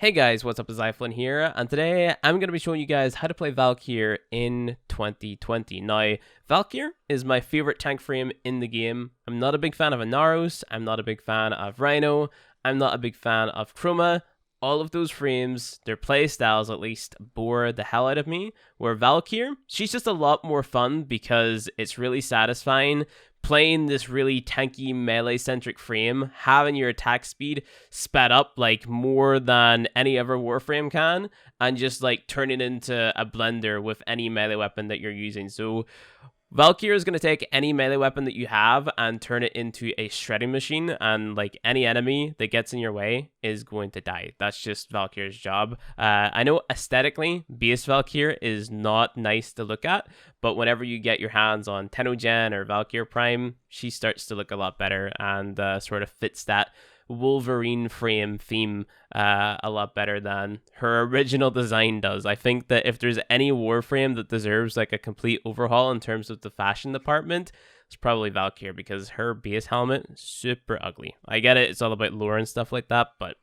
Hey guys, what's up? It's iFlynn here, and today I'm going to be showing you guys how to play Valkyr in 2020. Now, Valkyr is my favorite tank frame in the game. I'm not a big fan of Anaros, I'm not a big fan of Rhino, I'm not a big fan of Chroma. All of those frames, their play styles at least, bore the hell out of me. Where Valkyr, she's just a lot more fun because it's really satisfying playing this really tanky melee-centric frame, having your attack speed sped up like more than any other Warframe can, and just like turning into a blender with any melee weapon that you're using. So Valkyr is going to take any melee weapon that you have and turn it into a shredding machine, and like any enemy that gets in your way is going to die. That's just Valkyr's job. I know aesthetically, base Valkyr is not nice to look at, but whenever you get your hands on Tenogen or Valkyr Prime, she starts to look a lot better and sort of fits that Wolverine frame theme a lot better than her original design does. I think that if there's any Warframe that deserves like a complete overhaul in terms of the fashion department, it's probably Valkyr, because her base helmet is super ugly. I get it, it's all about lore and stuff like that, but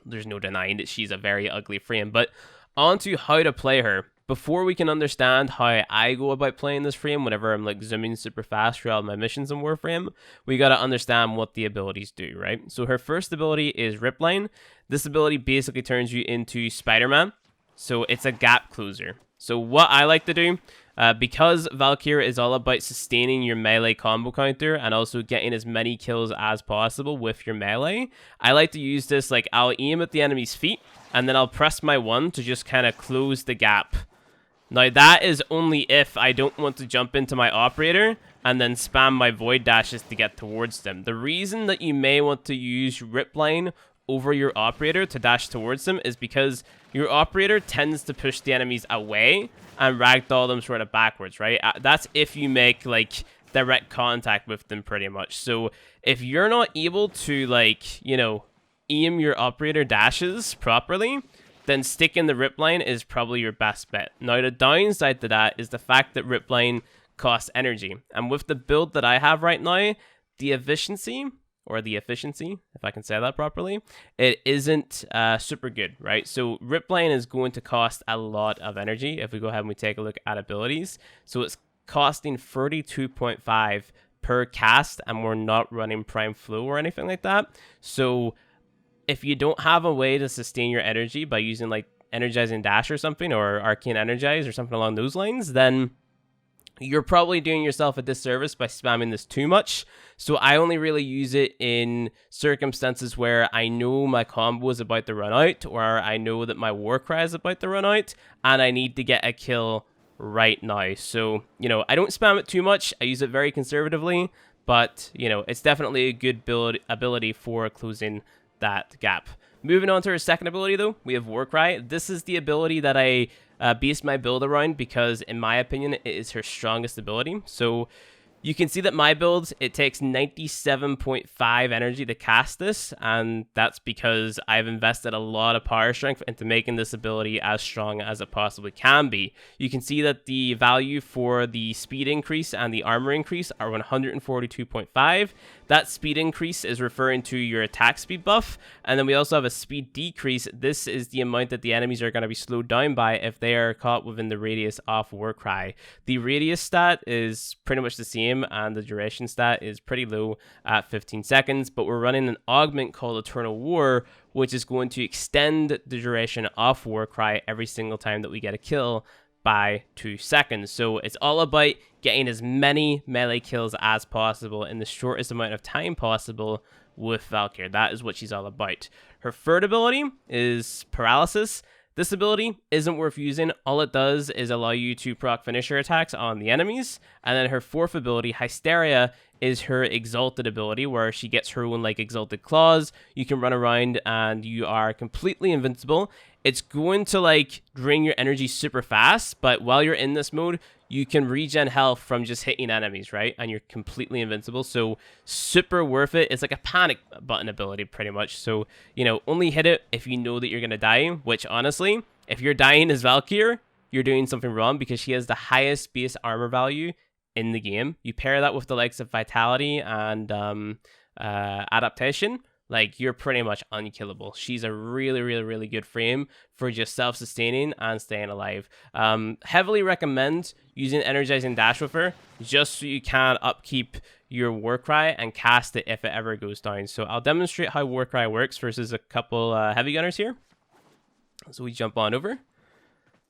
there's no denying that she's a very ugly frame. But on to how to play her. Before we can understand how I go about playing this frame whenever I'm like zooming super fast through all my missions in Warframe, we got to understand what the abilities do, right? So her first ability is Ripline. This ability basically turns you into Spider-Man. So it's a gap closer. So what I like to do, because Valkyr is all about sustaining your melee combo counter and also getting as many kills as possible with your melee, I like to use this, like I'll aim at the enemy's feet and then I'll press my 1 to just kind of close the gap. Now that is only if I don't want to jump into my operator and then spam my void dashes to get towards them. The reason that you may want to use Ripline over your operator to dash towards them is because your operator tends to push the enemies away and ragdoll them sort of backwards, right? That's if you make like direct contact with them pretty much. So if you're not able to like, you know, aim your operator dashes properly, then sticking the Ripline is probably your best bet. Now, the downside to that is the fact that Ripline costs energy. And with the build that I have right now, the efficiency, if I can say that properly, it isn't super good, right? So Ripline is going to cost a lot of energy if we go ahead and we take a look at abilities. So it's costing 32.5 per cast, and we're not running Prime Flow or anything like that. So if you don't have a way to sustain your energy by using like Energizing Dash or something, or Arcane Energize or something along those lines, then you're probably doing yourself a disservice by spamming this too much. So I only really use it in circumstances where I know my combo is about to run out, or I know that my Warcry is about to run out, and I need to get a kill right now. So, you know, I don't spam it too much. I use it very conservatively, but, you know, it's definitely a good ability for closing that gap. Moving on to her second ability though, we have Warcry. This is the ability that I based my build around because in my opinion it is her strongest ability. So you can see that my build, it takes 97.5 energy to cast this, and that's because I've invested a lot of power strength into making this ability as strong as it possibly can be. You can see that the value for the speed increase and the armor increase are 142.5. That speed increase is referring to your attack speed buff, and then we also have a speed decrease. This is the amount that the enemies are going to be slowed down by if they are caught within the radius of Warcry. The radius stat is pretty much the same, and the duration stat is pretty low at 15 seconds, but we're running an augment called Eternal War, which is going to extend the duration of Warcry every single time that we get a kill by 2 seconds. So it's all about getting as many melee kills as possible in the shortest amount of time possible with Valkyr. That is what she's all about. Her third ability is Paralysis. This ability isn't worth using. All it does is allow you to proc finisher attacks on the enemies. And then her fourth ability, Hysteria, is her exalted ability where she gets her own like exalted claws. You can run around and you are completely invincible. It's going to like drain your energy super fast, but while you're in this mode, you can regen health from just hitting enemies, right? And you're completely invincible, so super worth it. It's like a panic button ability pretty much. So, you know, only hit it if you know that you're gonna die, which honestly, if you're dying as Valkyr, you're doing something wrong because she has the highest base armor value in the game. You pair that with the likes of Vitality and Adaptation, like you're pretty much unkillable. She's a really good frame for just self-sustaining and staying alive. Heavily recommend using Energizing Dash with her, just so you can upkeep your Warcry and cast it if it ever goes down. So I'll demonstrate how Warcry works versus a couple heavy gunners here. So we jump on over,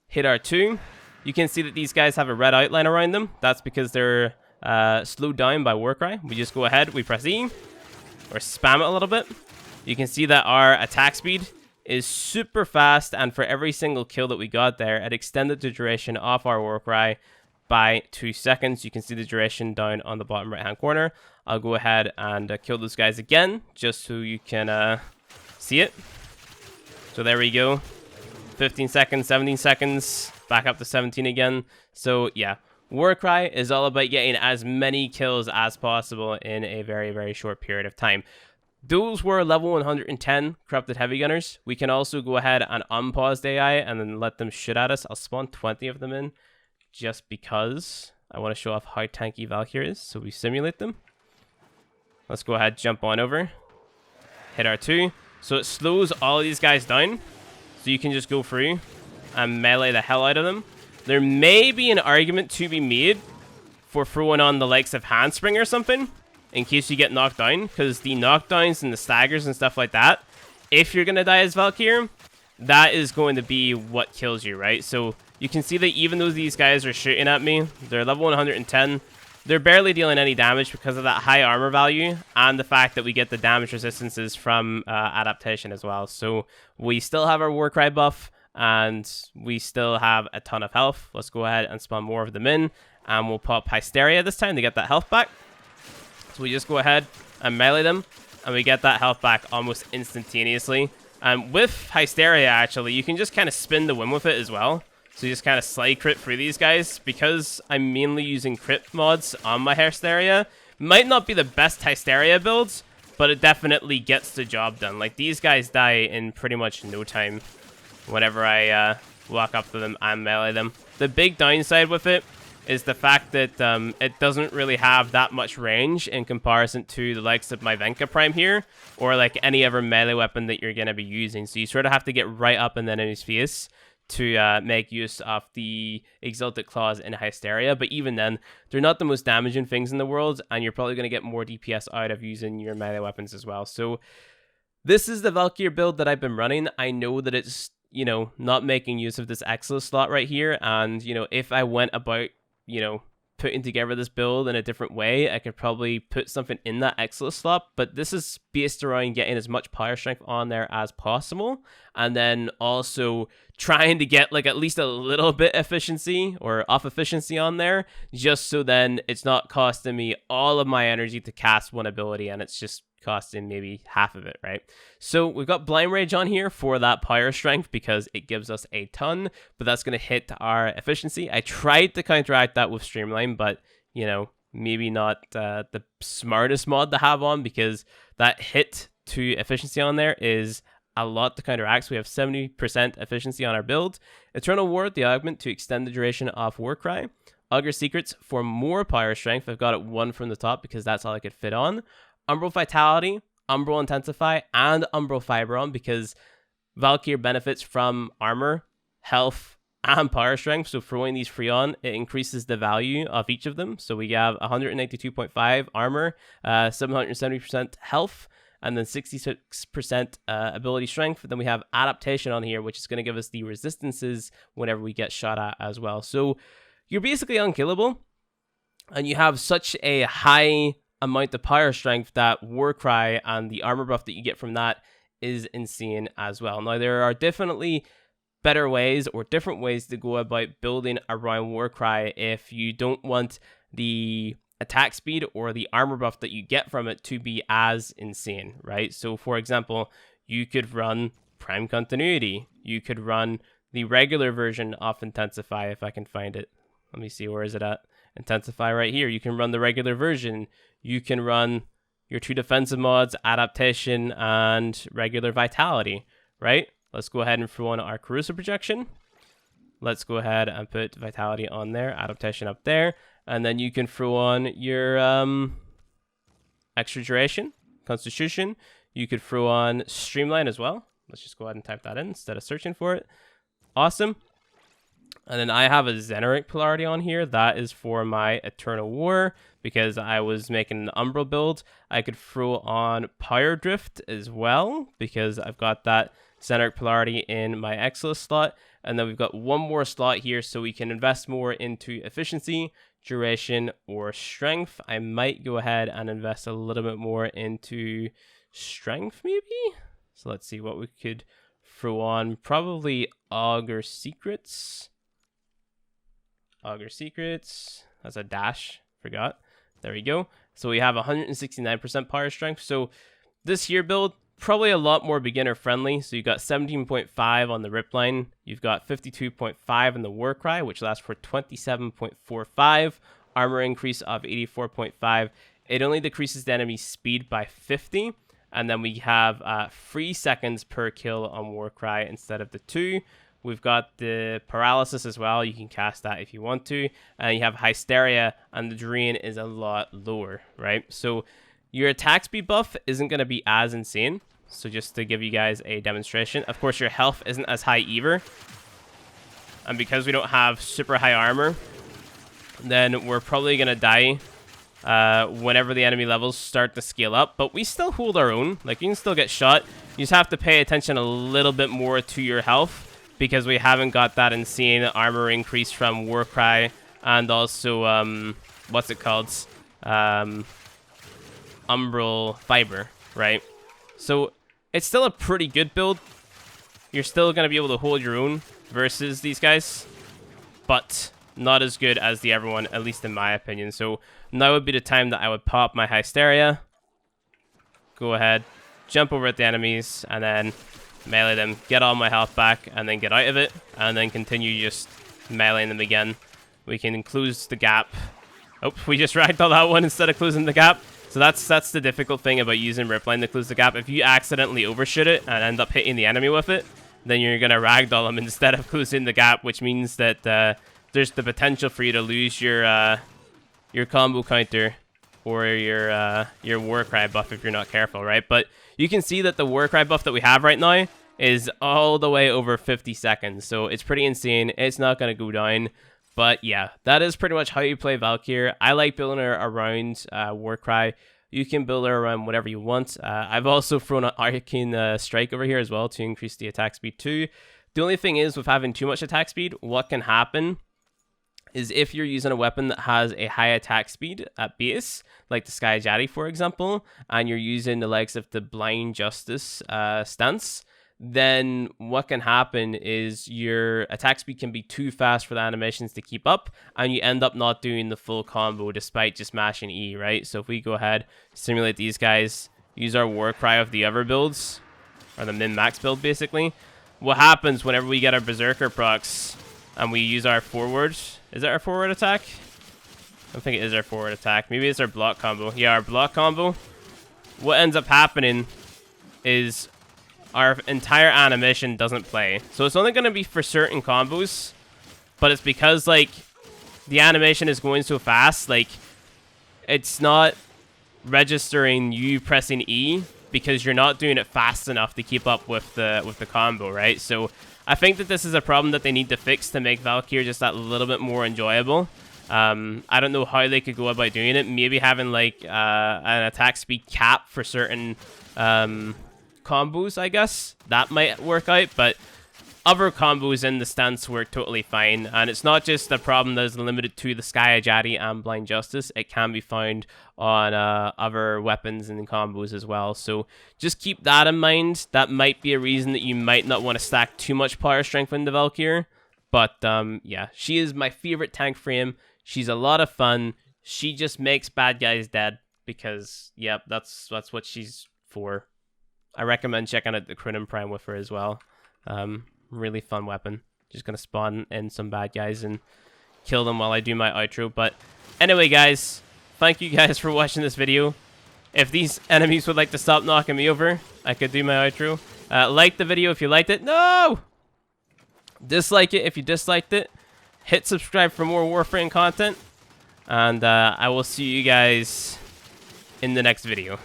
hit R2. You can see that these guys have a red outline around them. That's because they're slowed down by Warcry. We just go ahead, we press E, or spam it a little bit. You can see that our attack speed is super fast, and for every single kill that we got there, it extended the duration of our Warcry by 2 seconds. You can see the duration down on the bottom right hand corner. I'll go ahead and kill those guys again, just so you can see it. So there we go. 15 seconds, 17 seconds, back up to 17 again. So yeah, Warcry is all about getting as many kills as possible in a very short period of time. Those were level 110 Corrupted Heavy Gunners. We can also go ahead and unpause the AI and then let them shoot at us. I'll spawn 20 of them in just because I want to show off how tanky Valkyr is. So we simulate them. Let's go ahead, jump on over, hit R2. So it slows all of these guys down, so you can just go through and melee the hell out of them. There may be an argument to be made for throwing on the likes of Handspring or something in case you get knocked down, because the knockdowns and the staggers and stuff like that, if you're going to die as Valkyr, that is going to be what kills you, right? So you can see that even though these guys are shooting at me, they're level 110, they're barely dealing any damage because of that high armor value and the fact that we get the damage resistances from adaptation as well. So we still have our Warcry buff, and we still have a ton of health. Let's go ahead and spawn more of them in, and we'll pop Hysteria this time to get that health back. So we just go ahead and melee them, and we get that health back almost instantaneously. And with Hysteria, actually, you can just kind of spin the win with it as well. So you just kind of slide crit through these guys. Because I'm mainly using crit mods on my Hysteria, might not be the best Hysteria builds, but it definitely gets the job done. Like, these guys die in pretty much no time whenever I walk up to them and melee them. The big downside with it is the fact that it doesn't really have that much range in comparison to the likes of my Venka Prime here, or like any other melee weapon that you're going to be using. So you sort of have to get right up in the enemy's face to make use of the Exalted Claws in Hysteria. But even then, they're not the most damaging things in the world, and you're probably going to get more DPS out of using your melee weapons as well. So this is the Valkyr build that I've been running. I know that it's, you know, not making use of this Exilus slot right here, and, you know, if I went about, you know, putting together this build in a different way, I could probably put something in that Exilus slot, but this is based around getting as much power strength on there as possible, and then also trying to get like at least a little bit efficiency or off efficiency on there, just so then it's not costing me all of my energy to cast one ability, and it's just costing maybe half of it, right? So we've got Blind Rage on here for that power strength because it gives us a ton, but that's going to hit our efficiency. I tried to counteract that with Streamline, but, you know, maybe not the smartest mod to have on, because that hit to efficiency on there is a lot to counteract. So we have 70% efficiency on our build. Eternal Ward, the augment to extend the duration of Warcry. Augur Secrets for more power strength. I've got it 1 from the top because that's all I could fit on. Umbral Vitality, Umbral Intensify, and Umbral Fibron, because Valkyr benefits from armor, health, and power strength. So throwing these free on, it increases the value of each of them. So we have 192.5 armor, 770% health, and then 66% ability strength. Then we have Adaptation on here, which is going to give us the resistances whenever we get shot at as well. So you're basically unkillable, and you have such a high amount of power strength that Warcry and the armor buff that you get from that is insane as well. Now, there are definitely better ways or different ways to go about building around Warcry if you don't want the attack speed or the armor buff that you get from it to be as insane, right? So, for example, you could run Prime Continuity. You could run the regular version of Intensify, if I can find it. Let me see, where is it at? Intensify right here. You can run the regular version. You can run your 2 defensive mods, Adaptation, and regular Vitality, right? Let's go ahead and throw on our Corrosive Projection. Let's go ahead and put Vitality on there, Adaptation up there, and then you can throw on your extra duration, Constitution. You could throw on Streamline as well. Let's just go ahead and type that in instead of searching for it. Awesome. And then I have a Xeneric Polarity on here. That is for my Eternal War, because I was making an Umbral build. I could throw on Pyre Drift as well, because I've got that Xeneric Polarity in my Exilus slot. And then we've got one more slot here, so we can invest more into efficiency, duration, or strength. I might go ahead and invest a little bit more into strength, maybe? So let's see what we could throw on. Probably Augur Secrets. Augur Secrets. That's a dash. Forgot. There we go. So we have 169% power strength. So this here build, probably a lot more beginner friendly. So you've got 17.5 on the rip line. You've got 52.5 in the Warcry, which lasts for 27.45. Armor increase of 84.5. It only decreases the enemy speed by 50. And then we have 3 seconds per kill on Warcry instead of the 2. We've got the Paralysis as well. You can cast that if you want to. And you have Hysteria, and the Drain is a lot lower, right? So your attack speed buff isn't going to be as insane. So just to give you guys a demonstration. Of course, your health isn't as high either. And because we don't have super high armor, then we're probably going to die whenever the enemy levels start to scale up. But we still hold our own. Like, you can still get shot. You just have to pay attention a little bit more to your health, because we haven't got that insane armor increase from Warcry, and also, what's it called? Umbral Fiber, right? So it's still a pretty good build. You're still going to be able to hold your own versus these guys, but not as good as the Everyone, at least in my opinion. So now would be the time that I would pop my Hysteria, go ahead, jump over at the enemies, and then melee them, get all my health back, and then get out of it, and then continue just meleeing them again. We can close the gap. Oh, we just ragdolled that one instead of closing the gap. So that's the difficult thing about using Ripline to close the gap. If you accidentally overshoot it and end up hitting the enemy with it, then you're going to ragdoll them instead of closing the gap, which means that there's the potential for you to lose your combo counter or your Warcry buff if you're not careful, right? But you can see that the Warcry buff that we have right now is all the way over 50 seconds. So it's pretty insane. It's not going to go down. But yeah, that is pretty much how you play Valkyr. I like building her around Warcry. You can build her around whatever you want. I've also thrown an Arcane Strike over here as well to increase the attack speed too. The only thing is, with having too much attack speed, what can happen is if you're using a weapon that has a high attack speed at base, like the Sky Jati, for example, and you're using the likes of the Blind Justice stance, then what can happen is your attack speed can be too fast for the animations to keep up, and you end up not doing the full combo despite just mashing E, right? So if we go ahead, simulate these guys, use our Warcry of the other builds, or the min-max build basically, what happens whenever we get our Berserker procs and we use our forward? Is it our forward attack? I don't think it is our forward attack. Maybe it's our block combo. Yeah, our block combo. What ends up happening is our entire animation doesn't play. So it's only going to be for certain combos, but it's because, like, the animation is going so fast, like, it's not registering you pressing E because you're not doing it fast enough to keep up with the combo, right? So I think that this is a problem that they need to fix to make Valkyr just that little bit more enjoyable. I don't know how they could go about doing it. Maybe having like an attack speed cap for certain combos, I guess. That might work out, but other combos in the stance work totally fine. And it's not just a problem that is limited to the Sky Ajati and Blind Justice. It can be found on other weapons and combos as well. So just keep that in mind. That might be a reason that you might not want to stack too much power strength into Valkyr. But yeah, she is my favorite tank frame. She's a lot of fun. She just makes bad guys dead because, yeah, that's what she's for. I recommend checking out the Crinan Prime with her as well. Really fun weapon. Just gonna spawn in some bad guys and kill them while I do my outro. But anyway, guys, thank you guys for watching this video. If these enemies would like to stop knocking me over, I could do my outro. Like the video if you liked it. No! Dislike it if you disliked it. Hit subscribe for more Warframe content. And I will see you guys in the next video.